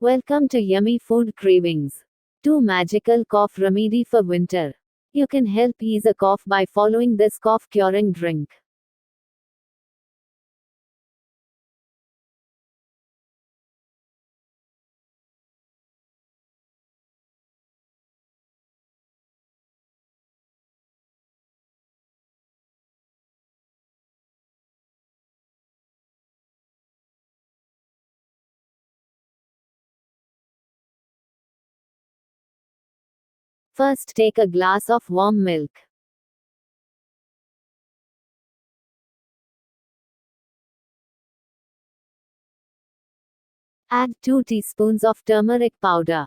Welcome to Yummy Food Cravings. Two magical cough remedy for winter. You can help ease a cough by following this cough curing drink. First, take a glass of warm milk. Add 2 teaspoons of turmeric powder.